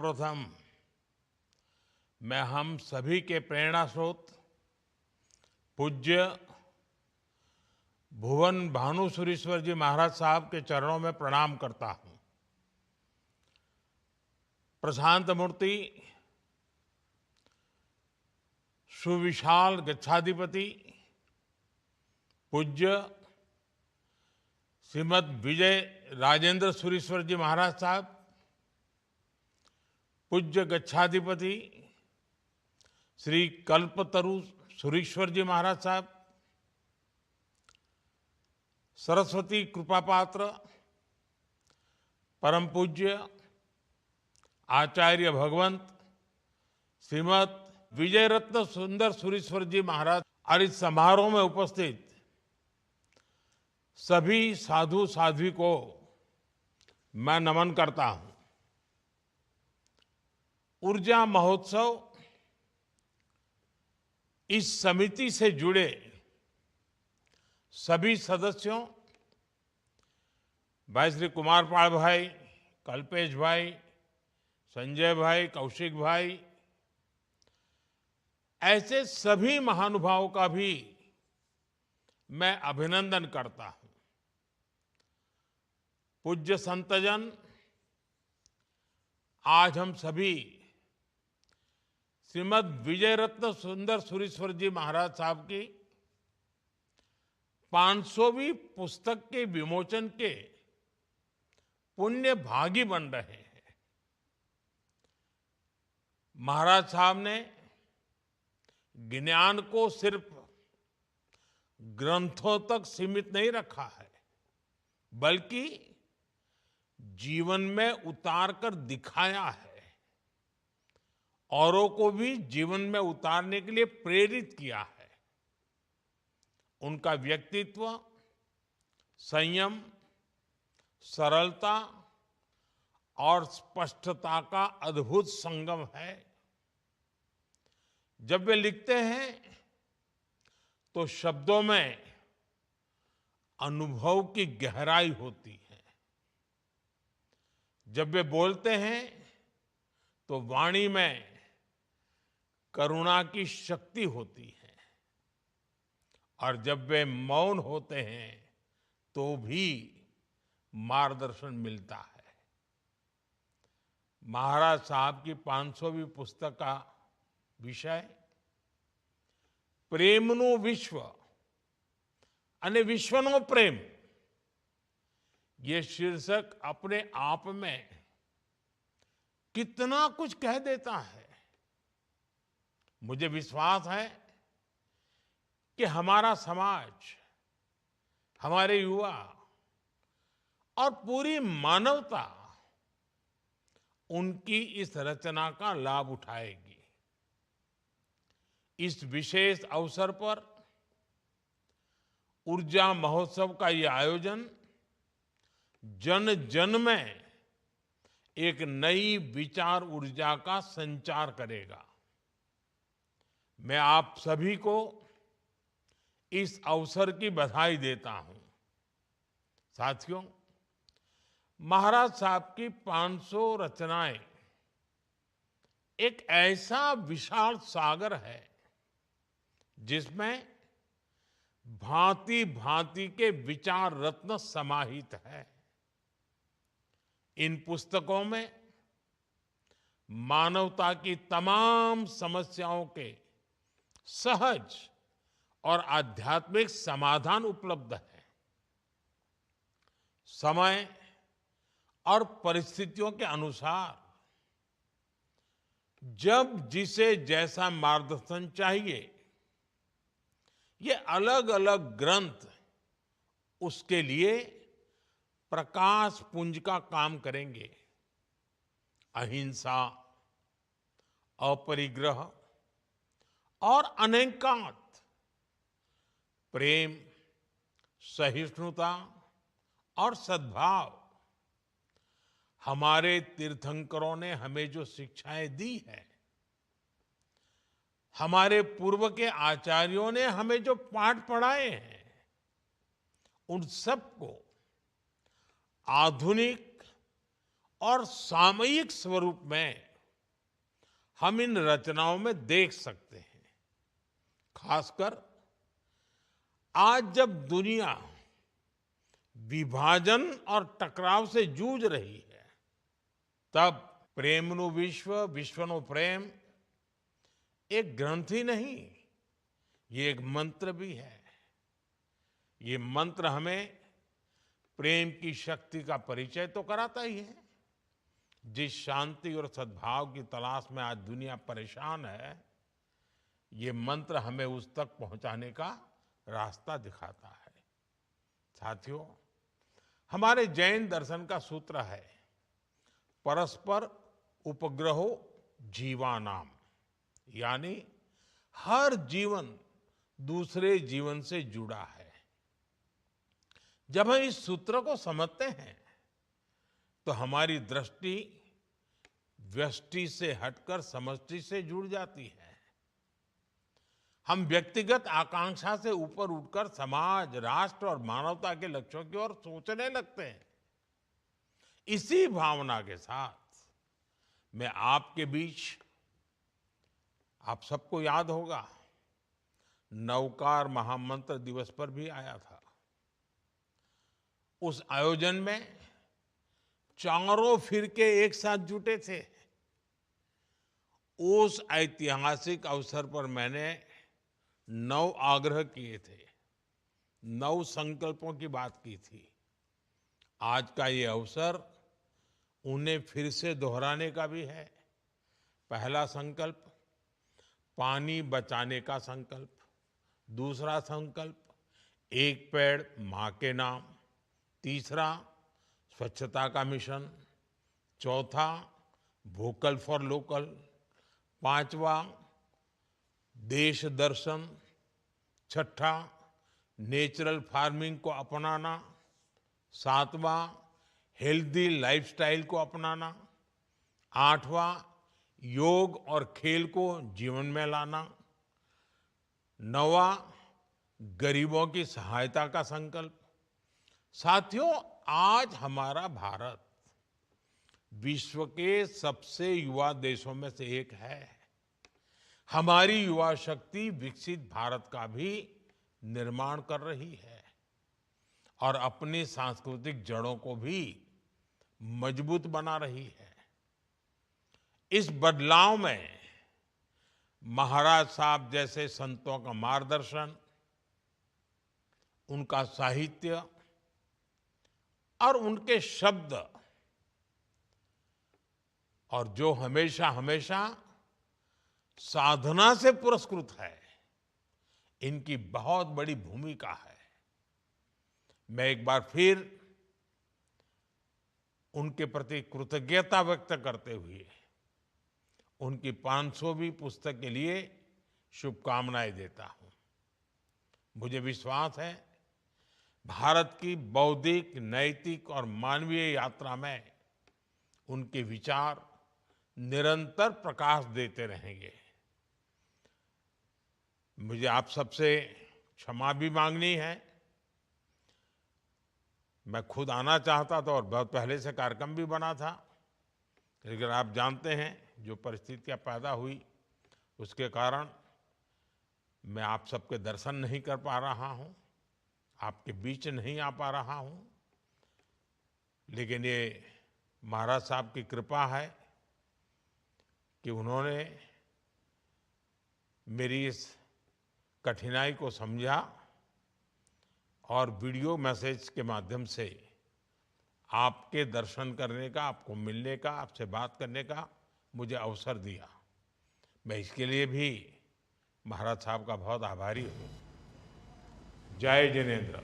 सर्वप्रथम मैं हम सभी के प्रेरणा स्रोत पूज्य भुवन भानुसुरीश्वर जी महाराज साहब के चरणों में प्रणाम करता हूं। प्रशांत मूर्ति सुविशाल गच्छाधिपति पूज्य श्रीमद विजय राजेंद्र सुरीश्वर जी महाराज साहब, पूज्य गच्छाधिपति श्री कल्पतरु सुरीश्वर जी महाराज साहब, सरस्वती कृपापात्र परम पूज्य आचार्य भगवंत श्रीमद विजय रत्न सुंदर सुरीश्वर जी महाराज और इस समारोह में उपस्थित सभी साधु साध्वी को मैं नमन करता हूं। ऊर्जा महोत्सव इस समिति से जुड़े सभी सदस्यों, भाई श्री कुमार पाल भाई, कल्पेश भाई, संजय भाई, कौशिक भाई, ऐसे सभी महानुभावों का भी मैं अभिनंदन करता हूं। पूज्य संतजन, आज हम सभी श्रीमद विजय रत्न सुंदर सुरीश्वर जी महाराज साहब की 500वीं पुस्तक के विमोचन के पुण्य भागी बन रहे हैं। महाराज साहब ने ज्ञान को सिर्फ ग्रंथों तक सीमित नहीं रखा है, बल्कि जीवन में उतार कर दिखाया है, औरों को भी जीवन में उतारने के लिए प्रेरित किया है। उनका व्यक्तित्व संयम, सरलता और स्पष्टता का अद्भुत संगम है। जब वे लिखते हैं तो शब्दों में अनुभव की गहराई होती है। जब वे बोलते हैं तो वाणी में करुणा की शक्ति होती है, और जब वे मौन होते हैं तो भी मार्गदर्शन मिलता है। महाराज साहब की 500वीं पुस्तक का विषय प्रेमनु विश्व अने विश्वनो प्रेम, ये शीर्षक अपने आप में कितना कुछ कह देता है। मुझे विश्वास है कि हमारा समाज, हमारे युवा और पूरी मानवता उनकी इस रचना का लाभ उठाएगी। इस विशेष अवसर पर ऊर्जा महोत्सव का ये आयोजन जन जन में एक नई विचार ऊर्जा का संचार करेगा। मैं आप सभी को इस अवसर की बधाई देता हूं। साथियों, महाराज साहब की 500 रचनाएं एक ऐसा विशाल सागर है जिसमें भांति भांति के विचार रत्न समाहित है। इन पुस्तकों में मानवता की तमाम समस्याओं के सहज और आध्यात्मिक समाधान उपलब्ध है। समय और परिस्थितियों के अनुसार जब जिसे जैसा मार्गदर्शन चाहिए, ये अलग अलग ग्रंथ उसके लिए प्रकाश पुंज का काम करेंगे। अहिंसा, अपरिग्रह और अनैकांत, प्रेम, सहिष्णुता और सद्भाव, हमारे तीर्थंकरों ने हमें जो शिक्षाएं दी है, हमारे पूर्व के आचार्यों ने हमें जो पाठ पढ़ाए हैं, उन सबको आधुनिक और सामयिक स्वरूप में हम इन रचनाओं में देख सकते हैं। खासकर आज जब दुनिया विभाजन और टकराव से जूझ रही है, तब प्रेमनु विश्व विश्वनु प्रेम एक ग्रंथ ही नहीं, ये एक मंत्र भी है। ये मंत्र हमें प्रेम की शक्ति का परिचय तो कराता ही है। जिस शांति और सद्भाव की तलाश में आज दुनिया परेशान है, ये मंत्र हमें उस तक पहुंचाने का रास्ता दिखाता है। साथियों, हमारे जैन दर्शन का सूत्र है परस्पर उपग्रहो जीवानाम, यानी हर जीवन दूसरे जीवन से जुड़ा है। जब हम इस सूत्र को समझते हैं तो हमारी दृष्टि व्यष्टि से हटकर समष्टि से जुड़ जाती है। हम व्यक्तिगत आकांक्षा से ऊपर उठकर समाज, राष्ट्र और मानवता के लक्ष्यों की ओर सोचने लगते हैं। इसी भावना के साथ मैं आपके बीच, आप सबको याद होगा, नवकार महामंत्र दिवस पर भी आया था। उस आयोजन में चारों फिरके एक साथ जुटे थे। उस ऐतिहासिक अवसर पर मैंने 9 आग्रह किए थे, 9 संकल्पों की बात की थी। आज का ये अवसर उन्हें फिर से दोहराने का भी है। पहला संकल्प, पानी बचाने का संकल्प। दूसरा संकल्प, एक पेड़ मां के नाम। तीसरा, स्वच्छता का मिशन। चौथा, वोकल फॉर लोकल। पांचवा, देश दर्शन। छठा, नेचुरल फार्मिंग को अपनाना। सातवां, हेल्दी लाइफस्टाइल को अपनाना। आठवां, योग और खेल को जीवन में लाना। नौवां, गरीबों की सहायता का संकल्प। साथियों, आज हमारा भारत विश्व के सबसे युवा देशों में से एक है। हमारी युवा शक्ति विकसित भारत का भी निर्माण कर रही है और अपनी सांस्कृतिक जड़ों को भी मजबूत बना रही है। इस बदलाव में महाराज साहब जैसे संतों का मार्गदर्शन, उनका साहित्य और उनके शब्द, और जो हमेशा हमेशा साधना से पुरस्कृत है, इनकी बहुत बड़ी भूमिका है। मैं एक बार फिर उनके प्रति कृतज्ञता व्यक्त करते हुए उनकी 500वीं पुस्तक के लिए शुभकामनाएं देता हूं। मुझे विश्वास है भारत की बौद्धिक, नैतिक और मानवीय यात्रा में उनके विचार निरंतर प्रकाश देते रहेंगे। मुझे आप सबसे क्षमा भी मांगनी है। मैं खुद आना चाहता था और बहुत पहले से कार्यक्रम भी बना था, लेकिन आप जानते हैं जो परिस्थितियां पैदा हुई उसके कारण मैं आप सबके दर्शन नहीं कर पा रहा हूं, आपके बीच नहीं आ पा रहा हूं। लेकिन ये महाराज साहब की कृपा है कि उन्होंने मेरी इस कठिनाई को समझा और वीडियो मैसेज के माध्यम से आपके दर्शन करने का, आपको मिलने का, आपसे बात करने का मुझे अवसर दिया। मैं इसके लिए भी महाराज साहब का बहुत आभारी हूँ। जय जिनेंद्र।